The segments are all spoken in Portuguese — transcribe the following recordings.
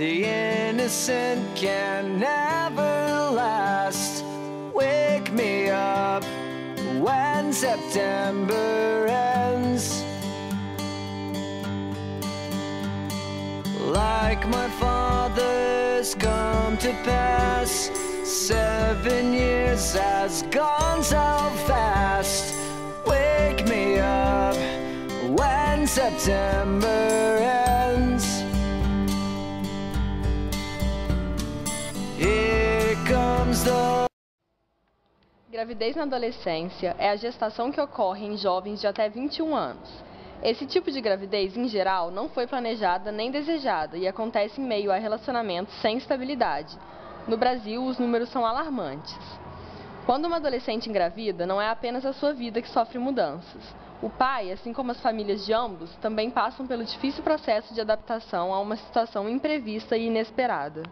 The innocent can never last. Wake me up when September ends. Like my father's come to pass, 7 years has gone so fast. Wake me up when September ends. Here comes the... Gravidez na adolescência é a gestação que ocorre em jovens de até 21 anos. Esse tipo de gravidez, em geral, não foi planejada nem desejada e acontece em meio a relacionamentos sem estabilidade. No Brasil, os números são alarmantes. Quando uma adolescente engravida, não é apenas a sua vida que sofre mudanças. O pai, assim como as famílias de ambos, também passam pelo difícil processo de adaptação a uma situação imprevista e inesperada.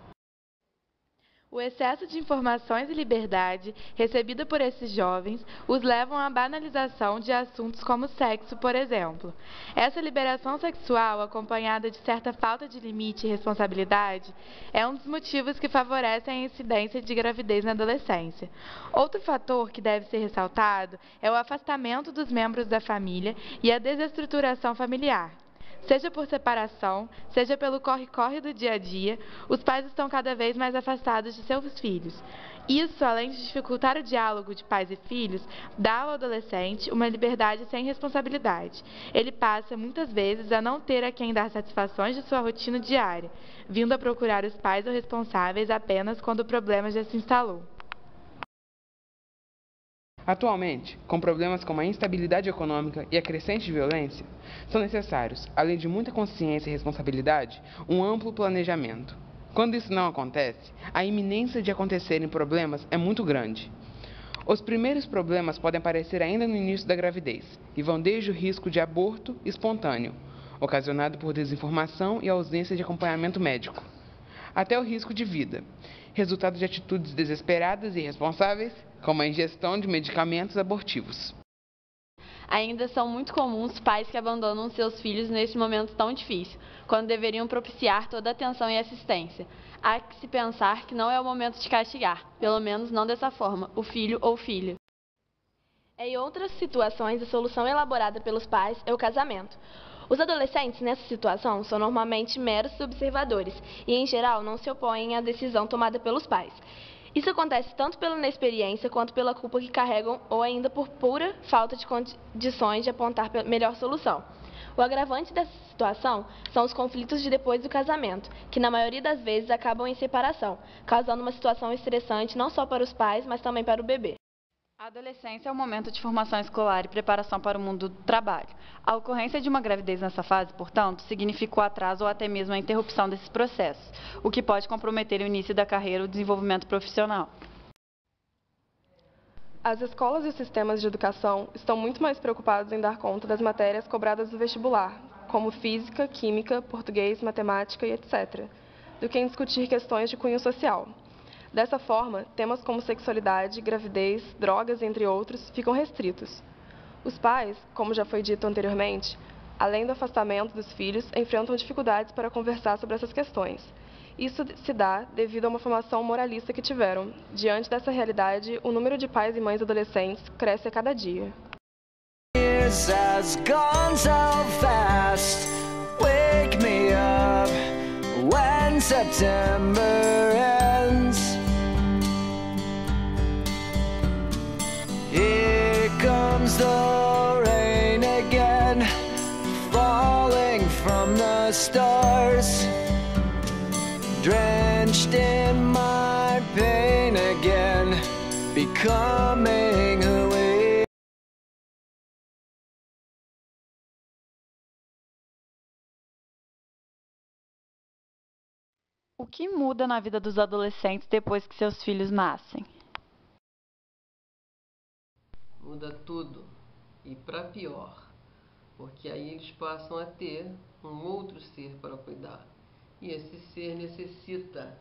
O excesso de informações e liberdade recebida por esses jovens os levam à banalização de assuntos como sexo, por exemplo. Essa liberação sexual, acompanhada de certa falta de limite e responsabilidade, é um dos motivos que favorecem a incidência de gravidez na adolescência. Outro fator que deve ser ressaltado é o afastamento dos membros da família e a desestruturação familiar. Seja por separação, seja pelo corre-corre do dia a dia, os pais estão cada vez mais afastados de seus filhos. Isso, além de dificultar o diálogo de pais e filhos, dá ao adolescente uma liberdade sem responsabilidade. Ele passa, muitas vezes, a não ter a quem dar satisfações de sua rotina diária, vindo a procurar os pais ou responsáveis apenas quando o problema já se instalou. Atualmente, com problemas como a instabilidade econômica e a crescente violência, são necessários, além de muita consciência e responsabilidade, um amplo planejamento. Quando isso não acontece, a iminência de acontecerem problemas é muito grande. Os primeiros problemas podem aparecer ainda no início da gravidez e vão desde o risco de aborto espontâneo, ocasionado por desinformação e ausência de acompanhamento médico, até o risco de vida, resultado de atitudes desesperadas e irresponsáveis, como a ingestão de medicamentos abortivos. Ainda são muito comuns pais que abandonam seus filhos nesse momento tão difícil, quando deveriam propiciar toda a atenção e assistência. Há que se pensar que não é o momento de castigar, pelo menos não dessa forma, o filho ou filha. Em outras situações, a solução elaborada pelos pais é o casamento. Os adolescentes, nessa situação, são normalmente meros observadores e, em geral, não se opõem à decisão tomada pelos pais. Isso acontece tanto pela inexperiência quanto pela culpa que carregam ou ainda por pura falta de condições de apontar a melhor solução. O agravante dessa situação são os conflitos de depois do casamento, que na maioria das vezes acabam em separação, causando uma situação estressante não só para os pais, mas também para o bebê. A adolescência é um momento de formação escolar e preparação para o mundo do trabalho. A ocorrência de uma gravidez nessa fase, portanto, significa o atraso ou até mesmo a interrupção desses processos, o que pode comprometer o início da carreira ou o desenvolvimento profissional. As escolas e os sistemas de educação estão muito mais preocupados em dar conta das matérias cobradas do vestibular, como física, química, português, matemática e etc., do que em discutir questões de cunho social. Dessa forma, temas como sexualidade, gravidez, drogas, entre outros, ficam restritos. Os pais, como já foi dito anteriormente, além do afastamento dos filhos, enfrentam dificuldades para conversar sobre essas questões. Isso se dá devido a uma formação moralista que tiveram. Diante dessa realidade, o número de pais e mães adolescentes cresce a cada dia. Here comes the rain again, falling from the stars, drenched in my pain again, becoming who we are. O que muda na vida dos adolescentes depois que seus filhos nascem? Muda tudo, e para pior, porque aí eles passam a ter um outro ser para cuidar. E esse ser necessita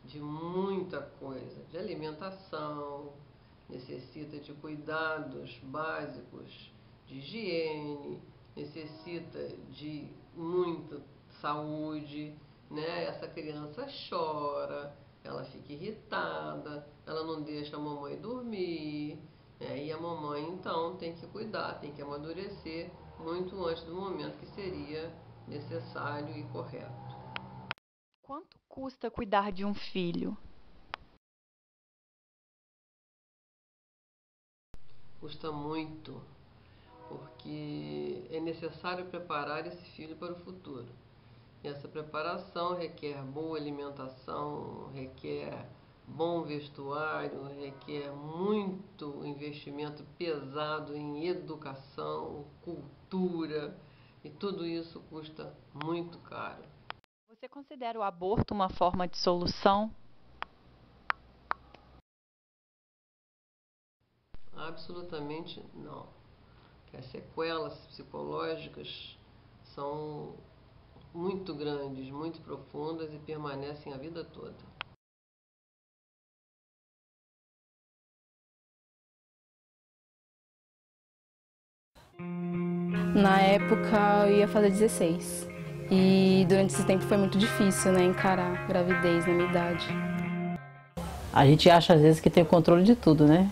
de muita coisa, de alimentação, necessita de cuidados básicos, de higiene, necessita de muita saúde, né? Essa criança chora, ela fica irritada, ela não deixa a mamãe dormir, e a mamãe então tem que cuidar, tem que amadurecer muito antes do momento que seria necessário e correto. Quanto custa cuidar de um filho? Custa muito, porque é necessário preparar esse filho para o futuro. E essa preparação requer boa alimentação, requer bom vestuário, requer muito investimento pesado em educação, cultura, e tudo isso custa muito caro. Você considera o aborto uma forma de solução? Absolutamente não. As sequelas psicológicas são muito grandes, muito profundas e permanecem a vida toda. Na época eu ia fazer 16 e durante esse tempo foi muito difícil, né, encarar a gravidez na minha idade. A gente acha às vezes que tem o controle de tudo, né?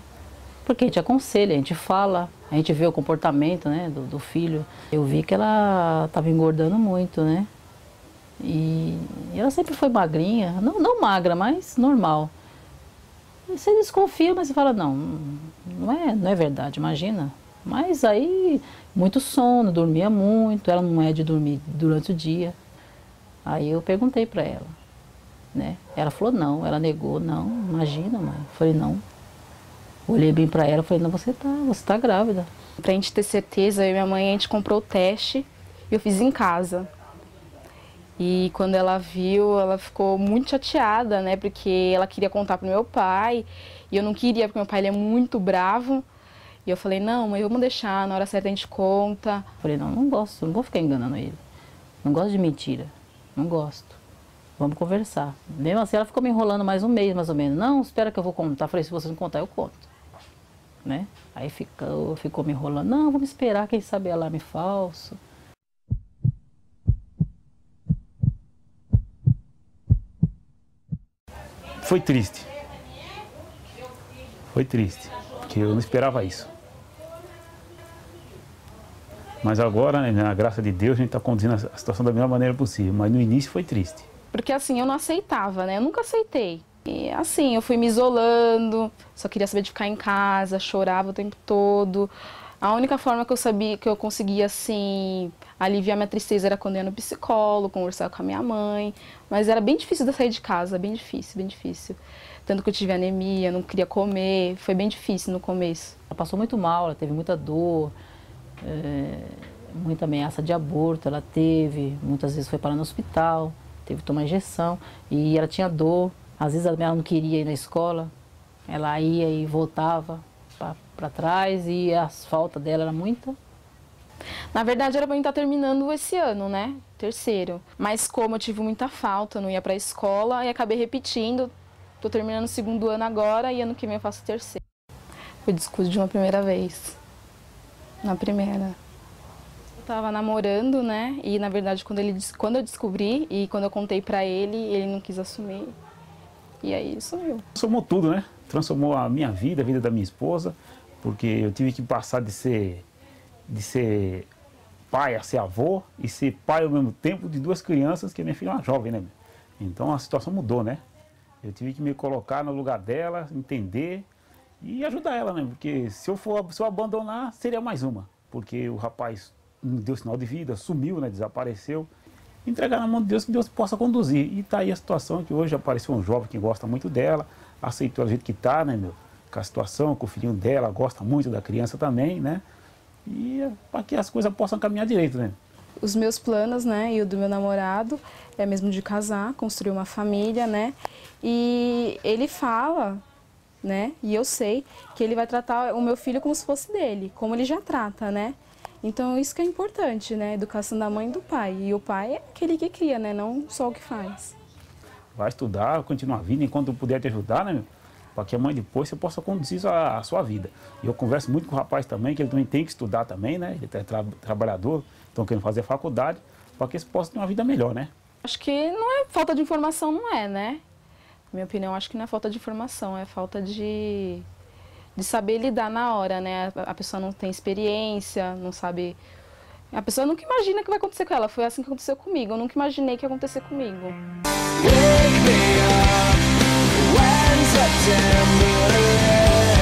Porque a gente aconselha, a gente fala, a gente vê o comportamento, né, do filho. Eu vi que ela estava engordando muito, né? E ela sempre foi magrinha, não magra, mas normal. E você desconfia, mas você fala, não é verdade, imagina. Mas aí, muito sono, dormia muito, ela não é de dormir durante o dia. Aí eu perguntei para ela, né? Ela falou não, ela negou, não, imagina, mãe. Eu falei, não. Olhei bem para ela e falei, não, você tá grávida. Pra gente ter certeza, eu e minha mãe, a gente comprou o teste e eu fiz em casa. E quando ela viu, ela ficou muito chateada, né? Porque ela queria contar pro meu pai e eu não queria, porque meu pai ele é muito bravo. E eu falei, não, mãe, vamos deixar, na hora certa a gente conta. Eu falei, não gosto, não vou ficar enganando ele. Não gosto de mentira, não gosto. Vamos conversar. Mesmo assim, ela ficou me enrolando mais um mês, mais ou menos. Não, espera que eu vou contar. Eu falei, se você não contar, eu conto. Né? Aí ficou me enrolando. Não, vamos esperar, quem sabe alarme falso. Foi triste. Foi triste, porque eu não esperava isso. Mas agora, né, na graça de Deus, a gente está conduzindo a situação da melhor maneira possível. Mas no início foi triste. Porque assim, eu não aceitava, né? Eu nunca aceitei. E assim, eu fui me isolando, só queria saber de ficar em casa, chorava o tempo todo. A única forma que eu sabia, que eu conseguia, assim, aliviar minha tristeza era quando eu ia no psicólogo, conversar com a minha mãe. Mas era bem difícil de sair de casa, bem difícil, bem difícil. Tanto que eu tive anemia, não queria comer, foi bem difícil no começo. Ela passou muito mal, ela teve muita dor, muita ameaça de aborto, ela teve, muitas vezes foi parar no hospital, teve que tomar injeção e ela tinha dor. Às vezes ela não queria ir na escola, ela ia e voltava para trás e a falta dela era muita. Na verdade era para mim estar terminando esse ano, né? Terceiro. Mas como eu tive muita falta, eu não ia para a escola e acabei repetindo. Tô terminando o segundo ano agora e ano que vem eu faço o terceiro. Foi descuido de uma primeira vez. Na primeira. Eu tava namorando, né? E na verdade quando eu descobri e quando eu contei pra ele não quis assumir. E aí sumiu. Transformou tudo, né? Transformou a minha vida, a vida da minha esposa, porque eu tive que passar de ser pai a ser avô e ser pai ao mesmo tempo de duas crianças, que minha filha é uma jovem, né? Então a situação mudou, né? Eu tive que me colocar no lugar dela, entender e ajudar ela, né? Porque se eu abandonar, seria mais uma. Porque o rapaz não deu sinal de vida, sumiu, né? Desapareceu. Entregar na mão de Deus, que Deus possa conduzir. E tá aí a situação que hoje apareceu um jovem que gosta muito dela, aceitou do jeito que tá, né, meu? Com a situação, com o filhinho dela, gosta muito da criança também, né? E para que as coisas possam caminhar direito, né? Os meus planos, né, e o do meu namorado é mesmo de casar, construir uma família, né? E ele fala, né, e eu sei que ele vai tratar o meu filho como se fosse dele, como ele já trata, né? Então isso que é importante, né, a educação da mãe e do pai. E o pai é aquele que cria, né, não só o que faz. Vai estudar, continuar a vida enquanto eu puder te ajudar, né, meu? Para que a mãe depois você possa conduzir a sua vida. E eu converso muito com o rapaz também, que ele também tem que estudar também, né? Ele é trabalhador, então querendo fazer faculdade, para que eles possam ter uma vida melhor, né? Acho que não é falta de informação, não é, né? Na minha opinião, acho que não é falta de informação, é falta de saber lidar na hora, né? A pessoa não tem experiência, não sabe... A pessoa nunca imagina o que vai acontecer com ela. Foi assim que aconteceu comigo. Eu nunca imaginei que ia acontecer comigo. Wake me up when September ends.